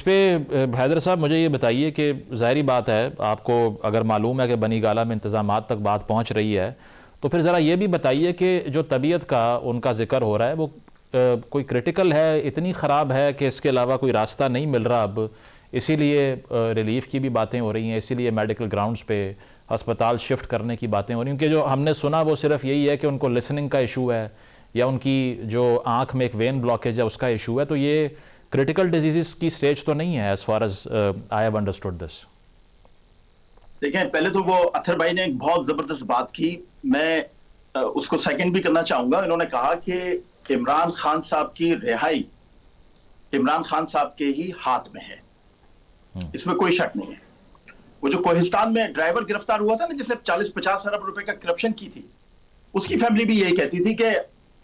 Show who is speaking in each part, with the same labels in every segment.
Speaker 1: पे हैदर साहब मुझे ये बताइए कि ज़ाहिरी बात है, आपको अगर मालूम है कि बनी गाला में इंतज़ामात तक बात पहुँच रही है, तो फिर ज़रा ये भी बताइए कि जो तबीयत का उनका ज़िक्र हो रहा है वो कोई क्रिटिकल है, इतनी ख़राब है कि इसके अलावा कोई रास्ता नहीं मिल रहा अब, इसीलिए रिलीफ़ की भी बातें हो रही हैं, इसीलिए मेडिकल ग्राउंड्स पे अस्पताल शिफ्ट करने की बातें हो रही हैं। क्योंकि जो हमने सुना वो सिर्फ यही है कि उनको लिसनिंग का इशू है या उनकी जो आँख में एक वेन ब्लॉकेज है उसका इशू है, तो ये क्रिटिकल डिजीज़ की स्टेज तो नहीं है as far as I have understood this.
Speaker 2: देखें, पहले तो वो अथर भाई ने एक बहुत जबरदस्त बात की, मैं उसको सेकंड भी करना चाहूंगा। इन्होंने कहा कि इमरान खान साहब की रिहाई इमरान खान साहब के ही हाथ में है, इसमें कोई शक नहीं है। वो जो कोहिस्तान में ड्राइवर गिरफ्तार हुआ था ना, जिसने 40-50 अरब रुपए का करप्शन की थी, उसकी फैमिली भी यही कहती थी कि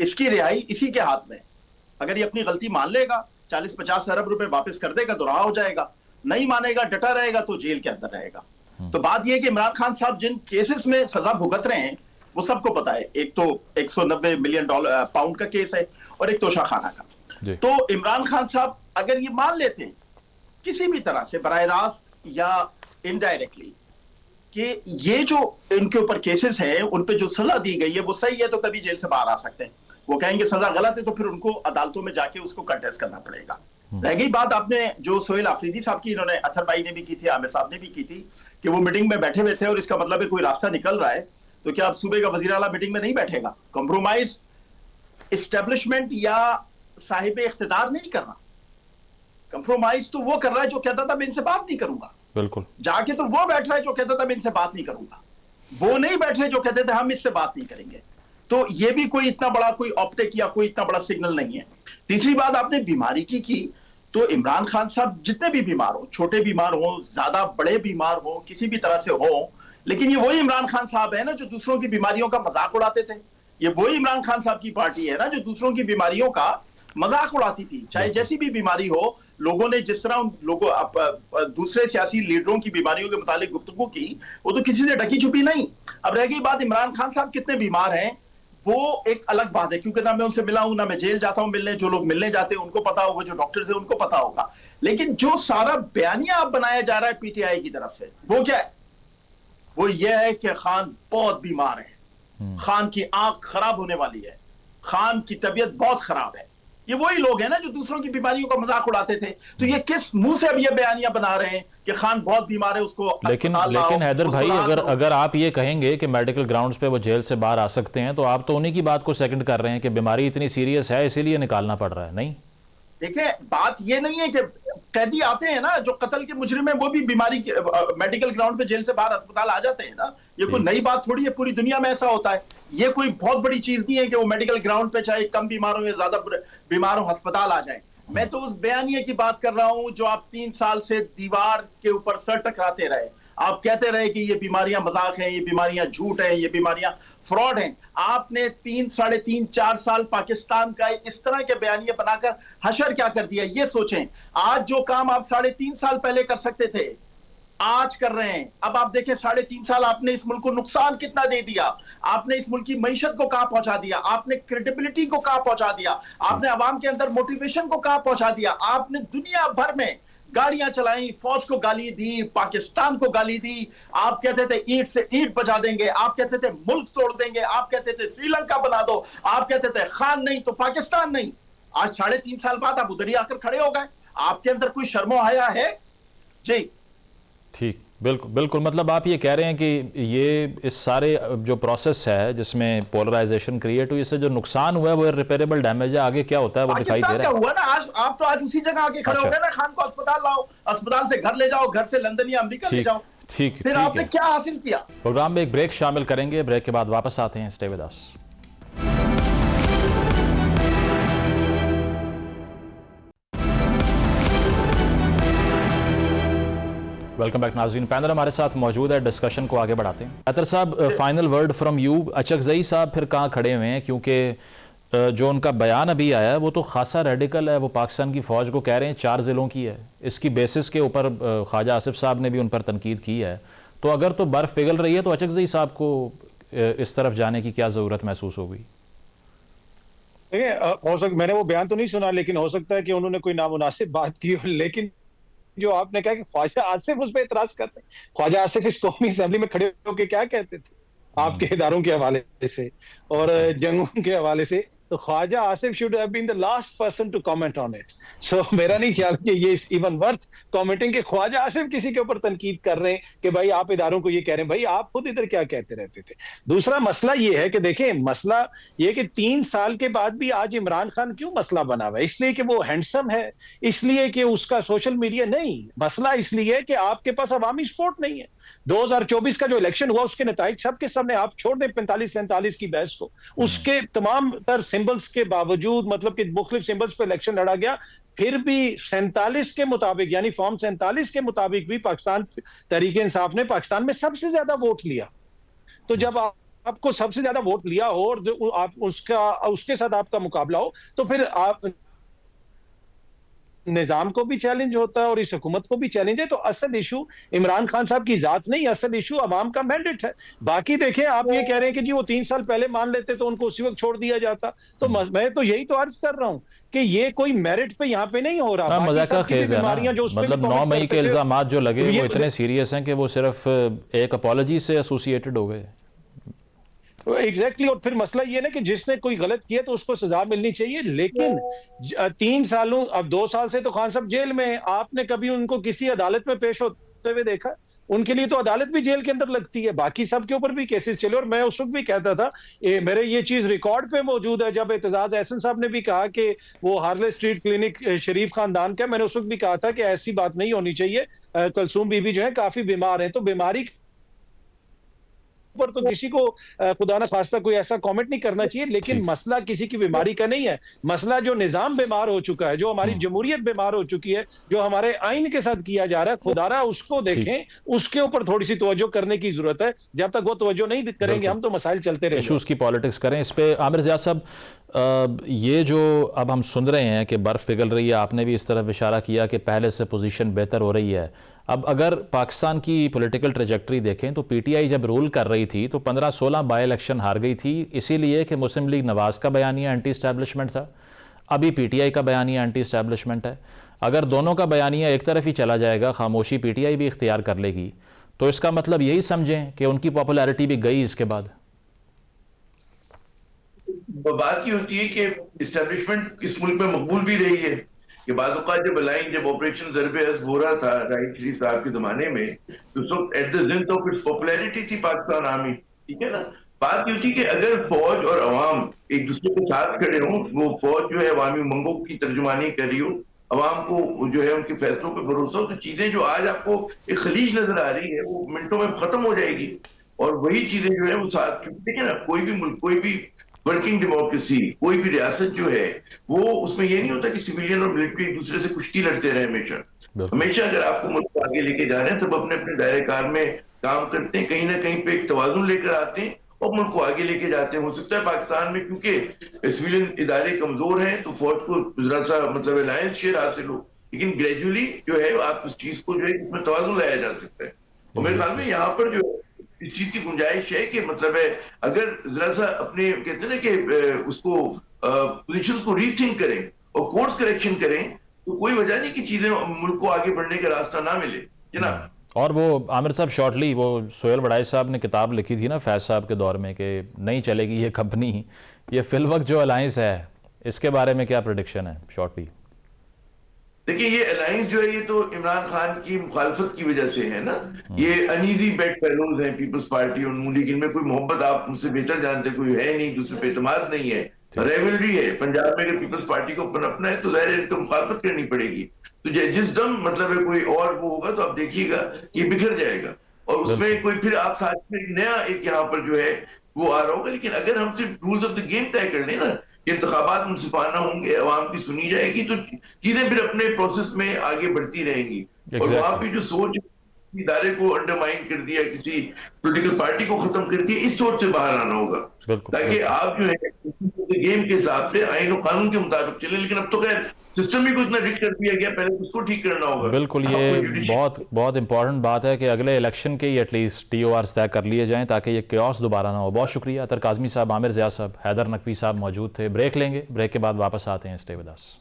Speaker 2: इसकी रिहाई इसी के हाथ में। अगर ये अपनी गलती मान लेगा, 40-50 अरब रुपए वापस कर देगा तो रहा हो जाएगा, नहीं मानेगा, डटा रहेगा तो जेल के अंदर रहेगा। तो बात यह है कि इमरान खान साहब जिन केसेस में सजा भुगत रहे हैं वो सबको पता है। एक तो 190 मिलियन पाउंड का केस है और एक तोशा खाना का। तो इमरान खान साहब अगर ये मान लेते हैं किसी भी तरह से बराह रास्त या इनडायरेक्टली कि ये जो इनके ऊपर केसेस हैं उन पे जो सजा दी गई है वो सही है, तो तभी जेल से बाहर आ सकते हैं। वो कहेंगे सजा गलत है तो फिर उनको अदालतों में जाके उसको कंटेस्ट करना पड़ेगा। रह गई बात आपने जो सोहेल आफरीदी साहब की, इन्होंने अथर भाई ने भी की थी, आमिर साहब ने भी की थी कि वो मीटिंग में बैठे हुए थे और इसका मतलब है कोई रास्ता निकल रहा है, तो क्या अब सूबे का वजीर आला मीटिंग में नहीं बैठेगा? कॉम्प्रोमाइज एस्टेब्लिशमेंट या साहिब इख्तिदार नहीं कर रहा, कंप्रोमाइज तो वो कर रहा है जो कहता था मैं इनसे बात नहीं करूंगा।
Speaker 1: बिल्कुल,
Speaker 2: जाके तो वो बैठ रहा है जो कहता था मैं इनसे बात नहीं करूंगा, वो नहीं बैठ रहे जो कहते थे हम इससे बात नहीं करेंगे। तो ये भी कोई इतना बड़ा कोई ऑप्टिक या कोई इतना बड़ा सिग्नल नहीं है। तीसरी बात आपने बीमारी की तो इमरान खान साहब जितने भी बीमार हो, छोटे बीमार हो, ज्यादा बड़े बीमार हो, किसी भी तरह से हो, लेकिन ये वही इमरान खान साहब है ना जो दूसरों की बीमारियों का मजाक उड़ाते थे। ये वही इमरान खान साहब की पार्टी है ना जो दूसरों की बीमारियों का मजाक उड़ाती थी, चाहे जैसी भी बीमारी हो। लोगों ने जिस तरह उन लोगों दूसरे सियासी लीडरों की बीमारियों के मुतालिक गुफ्तगू की, वो तो किसी से ढकी छुपी नहीं। अब रह गई बात इमरान खान साहब कितने बीमार हैं, वो एक अलग बात है, क्योंकि ना मैं उनसे मिला हूं, ना मैं जेल जाता हूं मिलने। जो लोग मिलने जाते हैं उनको पता होगा, जो डॉक्टर्स हैं उनको पता होगा। लेकिन जो सारा बयानिया अब बनाया जा रहा है पीटीआई की तरफ से, वो क्या है? वो ये है कि खान बहुत बीमार है, खान की आंख खराब होने वाली है, खान की तबीयत बहुत खराब है। ये वही लोग हैं ना जो दूसरों की बीमारियों का मजाक उड़ाते थे। तो ये किस मुंह से अब ये बयानिया बना रहे हैं कि खान बहुत बीमार है, उसको
Speaker 1: लेकिन हैदर भाई, अगर आप ये कहेंगे कि मेडिकल ग्राउंड्स पे वो जेल से बाहर आ सकते हैं, तो आप तो उन्हीं की बात को सेकंड कर रहे हैं कि बीमारी इतनी सीरियस है इसीलिए निकालना पड़ रहा है। नहीं,
Speaker 2: देखिए बात ये नहीं है कि कैदी आते हैं ना जो कत्ल के मुजरिम है, वो भी बीमारी मेडिकल ग्राउंड पे जेल से बाहर अस्पताल आ जाते हैं ना। ये कोई नई बात थोड़ी है, पूरी दुनिया में ऐसा होता है। ये कोई बहुत बड़ी चीज नहीं है कि वो मेडिकल ग्राउंड पे चाहे कम बीमार हो या ज्यादा बीमार हो अस्पताल आ जाए। मैं तो उस बयानिए की बात कर रहा हूं जो आप 3 साल से दीवार के ऊपर सर टकराते रहे। आप कहते रहे कि ये बीमारियां मजाक हैं, ये बीमारियां झूठ हैं, ये बीमारियां फ्रॉड हैं। आपने 3, 3.5, 4 साल पाकिस्तान का इस तरह के बयानिए बनाकर हशर क्या कर दिया, ये सोचें। आज जो काम आप 3.5 साल पहले कर सकते थे, आज कर रहे हैं। अब आप देखें 3.5 साल आपने इस मुल्क को नुकसान कितना दे दिया। आपने इस मुल्क की मईशत को कहां पहुंचा दिया, आपने क्रेडिबिलिटी को कहां पहुंचा दिया, आपने अवाम के अंदर मोटिवेशन को कहां पहुंचा दिया। आपने दुनिया भर में गाड़ियां चलाई, फौज को गाली दी, पाकिस्तान को गाली दी। आप कहते थे ईंट से ईंट बजा देंगे, आप कहते थे मुल्क तोड़ देंगे, आप कहते थे श्रीलंका बना दो, आप कहते थे खान नहीं तो पाकिस्तान नहीं। आज 3.5 साल बाद आप उधर ही आकर खड़े हो गए। आपके अंदर कोई शर्मो हया है? जी
Speaker 1: ठीक, बिल्कुल बिल्कुल। मतलब आप ये कह रहे हैं कि ये इस सारे जो प्रोसेस है जिसमें पोलराइजेशन क्रिएट हुई, इससे जो नुकसान हुआ है वो इरिपेरेबल डैमेज है। आगे क्या होता है वो दिखाई दे रहा है।
Speaker 2: हुआ ना, आज आप तो आज उसी जगह आके खड़े हो गए ना। खान को अस्पताल लाओ, अस्पताल से घर ले जाओ, घर से लंदन या अमेरिका ले जाओ।
Speaker 1: ठीक,
Speaker 2: फिर आपने क्या हासिल किया?
Speaker 1: प्रोग्राम में एक ब्रेक शामिल करेंगे, ब्रेक के बाद वापस आते हैं। Stay with us. Welcome back नाज़रीन। पैनल हमारे साथ मौजूद है, डिस्कशन को आगे बढ़ाते हैं। अतर साहब, final word from you. Achakzai साहब फिर कहाँ खड़े हुए हैं, क्योंकि जो उनका बयान अभी आया है वो तो खासा रेडिकल है। वो पाकिस्तान की फ़ौज को कह रहे हैं 4 ज़िलों की है। इसकी बेसिस के ऊपर ख्वाजा आसिफ साहब ने भी उन पर तनकीद की है। तो अगर तो बर्फ़ पिघल रही है तो अचकजई साहब को इस तरफ जाने की क्या ज़रूरत महसूस होगी?
Speaker 3: देखिए, हो सकता, मैंने वो बयान तो नहीं सुना, लेकिन हो सकता है कि उन्होंने कोई नामुनासिब बात की हो। लेकिन जो आपने कहा कि ख्वाजा आसिफ उस पर एतराज करते हैं। ख्वाजा आसिफ इस कौमी असेंबली में खड़े होकर क्या कहते थे आपके इदारों के हवाले से और जंगों के हवाले से? तो Khawaja Asif should have been the last person to comment on it. So मेरा नहीं ख्याल कि ये इज इवन वर्थ कमेंटिंग कि ख्वाजा आसिफ किसी के ऊपर तनकीद कर रहे हैं कि भाई आप इदारों को ये कह रहे हैं, भाई आप खुद इधर क्या कहते रहते थे। दूसरा मसला ये है कि देखें, मसला ये कि 3 साल के बाद भी आज इमरान खान क्यों मसला बना हुआ है? इसलिए कि वो हैंडसम है, इसलिए कि उसका सोशल मीडिया नहीं, मसला इसलिए है कि आपके पास अवामी सपोर्ट नहीं है। 2024 का जो इलेक्शन हुआ उसके नताइज सबके सामने, आप छोड़ दें 45-47 की बहस को, उसके तमाम तर सिंबल्स के बावजूद, मतलब कि मुख्तलिफ सिंबल्स पे इलेक्शन लड़ा गया, फिर भी 47 के मुताबिक, यानी फॉर्म 47 के मुताबिक भी पाकिस्तान तहरीक इंसाफ ने पाकिस्तान में सबसे ज्यादा वोट लिया। तो जब आपको सबसे ज्यादा वोट लिया हो और आप उसके साथ आपका मुकाबला हो, तो फिर आप निजाम को भी चैलेंज होता है और इस हुकूमत को भी चैलेंज है। तो असल इशू इमरान खान साहब की जात नहीं, असल इशू अवाम का मैंडेट है। बाकी देखें, आप ये कह रहे हैं कि जी वो 3 साल पहले मान लेते तो उनको उसी वक्त छोड़ दिया जाता, तो मैं तो यही तो अर्ज कर रहा हूं कि ये कोई मेरिट पे यहाँ पे नहीं हो रहा।
Speaker 1: मजाक का खेज है ना, मतलब 9 मई के इल्जामात जो लगे वो इतने सीरियस हैं कि वो सिर्फ एक अपॉलॉजी से एसोसिएटेड हो गए।
Speaker 3: एग्जैक्टली और फिर मसला ये ना कि जिसने कोई गलत किया तो उसको सजा मिलनी चाहिए, लेकिन 3 सालों, अब 2 साल से तो खान साहब जेल में, आपने कभी उनको किसी अदालत में पेश होते हुए देखा? उनके लिए तो अदालत भी जेल के अंदर लगती है, बाकी सब के ऊपर भी केसेस चले। और मैं उस वक्त भी कहता था, मेरे ये चीज रिकॉर्ड पे मौजूद है, जब एतजाज एहसन साहब ने भी कहा कि वो हार्ले स्ट्रीट क्लिनिक शरीफ खानदान का, मैंने उस वक्त भी कहा था कि ऐसी बात नहीं होनी चाहिए। कलसूम बीबी जो है काफी बीमार है, तो बीमारी पर तो किसी को खुदा न खास्ता कोई ऐसा कमेंट नहीं करना चाहिए, लेकिन मसला किसी की बीमारी का नहीं है। मसला जो निजाम बीमार हो चुका है, जो हमारी जमहूरियत बीमार हो चुकी है, जो हमारे आइन के साथ किया जा रहा है, खुदारा उसको देखें, उसके ऊपर थोड़ी सी तवज्जो करने की जरूरत है। जब तक वो तवज्जो नहीं करेंगे हम तो मसाइल चलते रहेंगे।
Speaker 1: इशूज की पॉलिटिक्स करें। इस पे आमिर ज़िया साहब, ये जो अब हम सुन रहे हैं कि बर्फ़ पिघल रही है, आपने भी इस तरफ इशारा किया कि पहले से पोजीशन बेहतर हो रही है। अब अगर पाकिस्तान की पॉलिटिकल ट्रेजेक्टरी देखें तो पीटीआई जब रूल कर रही थी तो 15-16 बाई इलेक्शन हार गई थी, इसीलिए कि मुस्लिम लीग नवाज़ का बयानिया एंटी इस्टेब्लिशमेंट था, अभी पीटीआई का बयानिया एंटी इस्टेब्लिशमेंट है। अगर दोनों का बयानिया एक तरफ ही चला जाएगा, खामोशी पीटीआई भी इख्तियार कर लेगी, तो इसका मतलब यही समझें कि उनकी पॉपुलैरिटी भी गई इसके बाद।
Speaker 4: बात ये होती है कि इस्टेब्लिशमेंट इस मुल्क में मकबूल भी रही है कि बाद जब ऑपरेशन ज़रबे अज़्ब हो रहा था राहिल शरीफ साहब के जमाने में, तो उस वक्त at the zenith of its popularity थी पाकिस्तान आर्मी, ठीक है ना। बात ये थी कि अगर फौज और अवाम एक दूसरे के साथ खड़े हों, वो फौज जो है अवामी मंगों की तर्जुमानी कर रही हो, अवाम को जो है उनके फैसलों पर भरोसा हो, तो चीजें जो आज आपको एक खलीज नजर आ रही है वो मिनटों में खत्म हो जाएगी। और वही चीजें जो है वो साथ, देखिए ना, कोई भी मुल्क, कोई भी वर्किंग डेमोक्रेसी, कोई भी रियासत जो है वो, उसमें ये नहीं होता कि सिविलियन और मिलिट्री एक दूसरे से कुश्ती लड़ते रहे हमेशा। हमेशा अगर आपको मुल्क को आगे लेके जा रहे हैं, सब अपने अपने दायरे कार में काम करते हैं, कहीं ना कहीं पे एक तवाजुन लेकर आते हैं और मुल्क को आगे लेके जाते हैं। हो सकता है पाकिस्तान में क्योंकि सिविलियन इदारे कमजोर हैं तो फौज को जरा सा मतलब अलायंस शेयर हासिल हो, लेकिन ग्रेजुअली जो है आप उस चीज को जो है इसमें तवाजुन लाया जा सकता है। और मेरे ख्याल में यहाँ पर जो इस चीज की गुंजाइश है कि मतलब है अगर जरा सा अपने कहते हैं ना कि उसको पोजीशंस को रीथिंक करें और कोर्स करेक्शन करें, तो कोई वजह नहीं कि चीजें मुल्क को आगे बढ़ने का रास्ता ना मिले जनाब।
Speaker 1: और वो आमिर साहब शॉर्टली, वो सोहेल वड़ाई साहब ने किताब लिखी थी ना फैज साहब के दौर में कि नहीं चलेगी ये कंपनी, ये फिलवक्त जो अलायंस है, इसके बारे में क्या प्रेडिक्शन है शॉर्टली?
Speaker 4: देखिए ये अलायंस जो है ये तो इमरान खान की मुखालफत की वजह से है ना। ये अनईजी बेड फेलोज हैं पीपल्स पार्टी और नून लीग, इनमें कोई मोहब्बत आप मुझसे बेहतर जानते कोई है नहीं, दूसरे पे एतमाद नहीं है, रेवलरी है। पंजाब में अगर पीपल्स पार्टी को पनपना है तो जाहिर है इनको मुखालफत करनी पड़ेगी। तो जिस दम मतलब है कोई और वो होगा तो आप देखिएगा ये बिखर जाएगा और उसमें कोई फिर आप साथ में नया एक यहाँ पर जो है वो आ रहा होगा। लेकिन अगर हम सिर्फ रूल्स ऑफ द गेम तय कर लें ना, इंतखाबात मुनसिफाना होंगे, अवाम की सुनी जाएगी, तो चीजें फिर अपने प्रोसेस में आगे बढ़ती रहेंगी। और वहां पे जो सोच इदारे को अंडरमाइन कर दिया, किसी पॉलिटिकल पार्टी को खत्म कर दिया, इस सोच से बाहर आना होगा ताकि आप जो है गेम के हिसाब से आईन और कानून के मुताबिक चले। लेकिन अब तो खैर सिस्टम ही को इतना रिक कर दिया गया, पहले उसको ठीक करना होगा।
Speaker 1: बिल्कुल, ये बहुत इंपॉर्टेंट बात है कि अगले इलेक्शन के ही एटलीस्ट TORs तय कर लिए जाएं ताकि ये क्योस दोबारा ना हो। बहुत शुक्रिया अतर काज़मी साहब, आमिर ज़िया साहब, हैदर नकवी साहब मौजूद थे। ब्रेक लेंगे, ब्रेक के बाद वापस आते हैं। Stay with us.